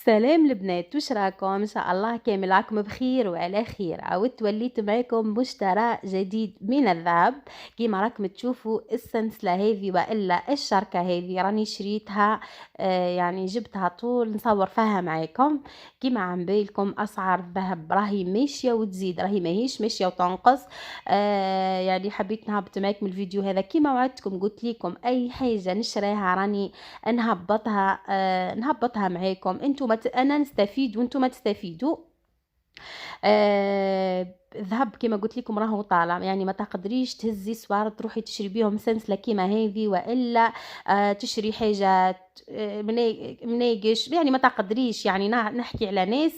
سلام البنات، واش راكم؟ ان شاء الله كامل راكم بخير وعلى خير. عاودت وليت معكم مشترى جديد من الذهب. كيما راكم تشوفوا السلسله هذه والا الشركه هذه راني شريتها. يعني جبتها طول نصور فيها معاكم. كيما عم بالكم اسعار الذهب راهي ماشيه وتزيد، راهي ماهيش ماشيه وتنقص. يعني حبيت نهبط معاكم الفيديو هذا كيما وعدتكم، قلت لكم اي حاجه نشريها راني نهبطها معاكم انتم انا نستفيد وانتم تستفيدوا. الذهب كما قلت لكم راهو طالع، يعني ما تقدريش تهزي سوار تروحي تشري بيهم سلسله كيما هذه والا تشري حاجات مناقش، يعني ما تقدريش. يعني نحكي على ناس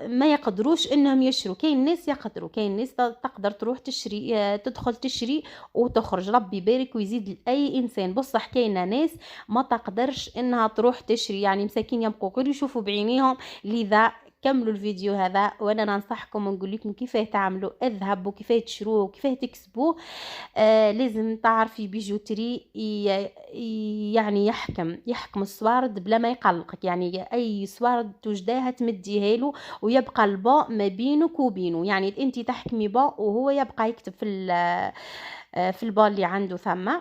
ما يقدروش انهم يشروا، كاين ناس يقدروا، كاين ناس تقدر تروح تشري، تدخل تشري وتخرج. ربي يبارك ويزيد لاي انسان. بصح كاينه ناس ما تقدرش انها تروح تشري، يعني مساكين يبقوا غير يشوفوا بعينيهم. لذا كملوا الفيديو هذا وانا ننصحكم ونقول لكم كيفاه تعملوا الذهب وكيفاه تشروه وكيفاه تكسبوه. لازم تعرفي بيجوتري يعني يحكم السوارد بلا ما يقلقك. يعني اي سوارد توجداها تمديها له ويبقى الباء ما بينك وبينه، يعني انت تحكمي باء وهو يبقى يكتب في الباء اللي عنده ثم.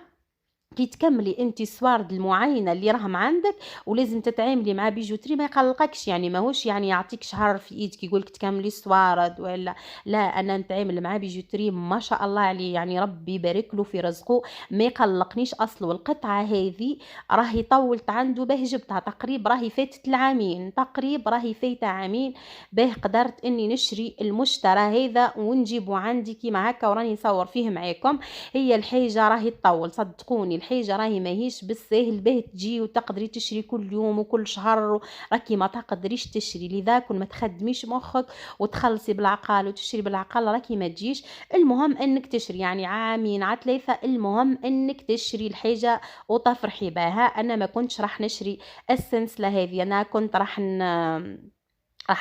كي تكملي انت السوارد المعينه اللي راهم عندك، ولازم تتعاملي مع بيجوتري ما يقلقكش. يعني ماهوش يعني يعطيك شهر في ايدك يقولك تكملي السوارد ولا لا. انا نتعامل مع بيجوتري ما شاء الله عليه، يعني ربي يبارك له في رزقه، ما يقلقنيش اصله. والقطعه هذه راهي طولت عنده به جبتها تقريبا، راهي فاتت العامين تقريبا، راهي فايته عامين به قدرت اني نشري المشترى هذا ونجيبه عندي كيما هكا وراني نصور فيه معاكم. هي الحاجه راهي تطول صدقوني، الحاجه راهي ماهيش بالساهل به تجي وتقدري تشري كل يوم وكل شهر. راكي ما تقدريش تشري، لذا كل ما تخدميش مخك وتخلصي بالعقل وتشري بالعقل راكي ما تجيش. المهم انك تشري، يعني عامين على ثلاثه، المهم انك تشري الحاجه وتفرحي بها. انا ما كنتش راح نشري السلسله هذه، انا كنت راح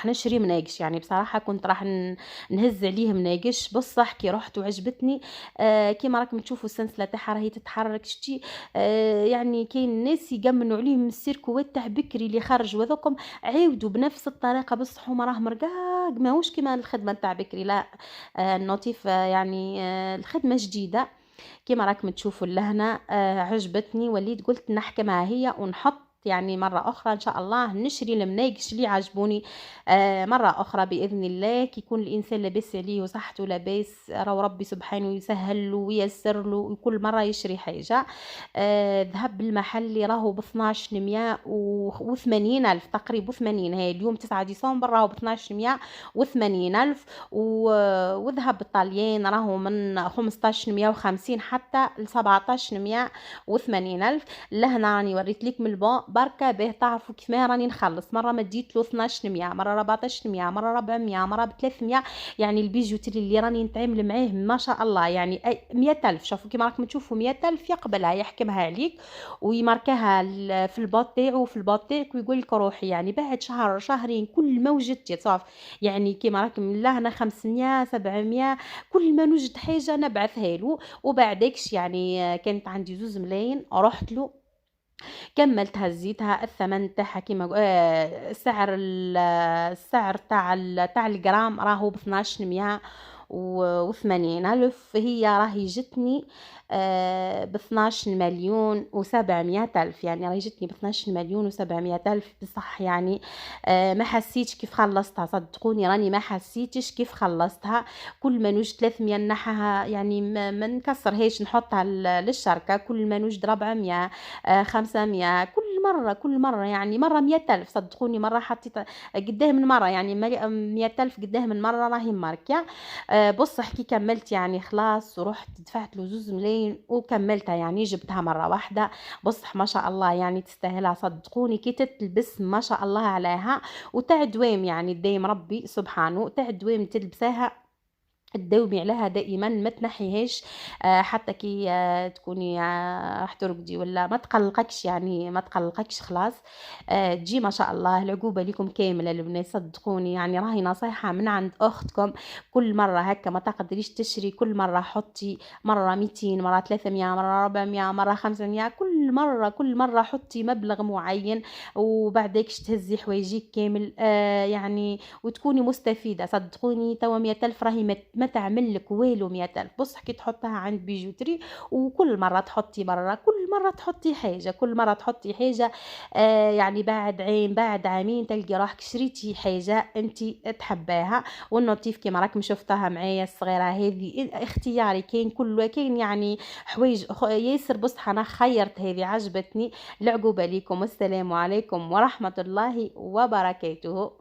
نشري مناقش. يعني بصراحه كنت راح نهز عليه مناقش، بصح كي رحت وعجبتني. كيما راكم تشوفوا السلسله تاعها راهي تتحرك شتي. يعني كاين الناس يقمنوا عليهم السيركوات تاع بكري اللي خرج وذوكم عاودوا بنفس الطريقه، بصح هما راهم رقاق ماهوش كيما الخدمه تاع بكري، لا. النوتيف يعني الخدمه جديده كيما راكم تشوفوا لهنا. عجبتني وليت قلت نحكمها هي ونحط يعني مرة أخرى إن شاء الله نشري المناقش اللي عجبوني. مرة أخرى بإذن الله كي يكون الإنسان لاباس عليه وصحته لاباس، راهو ربي سبحانه يسهل له وييسر له وكل مرة يشري حاجة. ذهب المحلي راهو ب 1280 ألف تقريبا، 80. هاي اليوم 9 ديسمبر راهو ب 1280 ألف. وذهب الطليان راهو من 1550 حتى ل 1780 ألف. لهنا راني وريت لكم البون بركه به تعرفوا كيف ما راني نخلص. مره مديت له 1200، مره 1400، مره 400، مره ب 300. يعني البيجوتري اللي راني نتعامل معاه ما شاء الله يعني 100 ألف. شوفوا كيما راكم تشوفوا 100 ألف يقبلها يحكمها عليك ويماركها في الباط تاعو وفي الباط تاعك ويقول لك روحي. يعني بعد شهر شهرين كل ما وجدتي تصاف، يعني كيما راكم لهنا 500 700 كل ما نوجد حاجه نبعثها له. وبعدكش يعني كانت عندي 2 ملايين رحت له كملت هزيتها. الثمن تاعها كيما السعر تاع الجرام راهو ب 1280 ألف. هي راهي جتني ب 12 مليون و700 ألف، يعني راهي جتني ب 12 مليون و700 ألف. بصح يعني ما حسيتش كيف خلصتها، صدقوني راني ما حسيتش كيف خلصتها. كل ما نوجد 300 نحها، يعني ما نكسرهاش نحطها للشركة. كل ما نوجد 400 500 كل مرة يعني مرة 100 ألف. صدقوني مرة حطيت قداه من مرة، يعني 100 ألف قداه من مرة راهي ماركة. بص كي كملت يعني خلاص ورحت دفعت له 2 ملايين وكملتها، يعني جبتها مرة واحدة. بصح ما شاء الله يعني تستاهلها صدقوني. كي تتلبس ما شاء الله عليها وتاع دوام، يعني دايم ربي سبحانه تاع دوام تلبسها تداومي عليها دائما، ما تنحيهاش حتى كي تكوني راح ترقدي ولا ما تقلقكش، يعني ما تقلقكش خلاص. تجي ما شاء الله العقوبة لكم كاملة البنات، صدقوني يعني راهي نصيحة من عند أختكم. كل مرة هكا ما تقدريش تشري، كل مرة حطي مرة 200، مرة 300، مرة 400، مرة 500، كل مرة حطي مبلغ معين، وبعديكش تهزي حوايجيك كامل يعني وتكوني مستفيدة. صدقوني توا 100,000 راهي ما تعمل لك والو. 100,000 بصح كي تحطها عند بيجوتري، وكل مرة تحطي مرة، كل مرة تحطي حاجة، كل مرة تحطي حاجة يعني بعد عام بعد عامين تلقي روحك شريتي حاجة انت تحباها. والنوتيف كيما راكم شفتها معايا الصغيرة هذه اختياري، كاين كل كاين يعني حوايج ياسر. بصح انا خيرت هذه عجبتني. العقوبة ليكم، والسلام عليكم ورحمة الله وبركاته.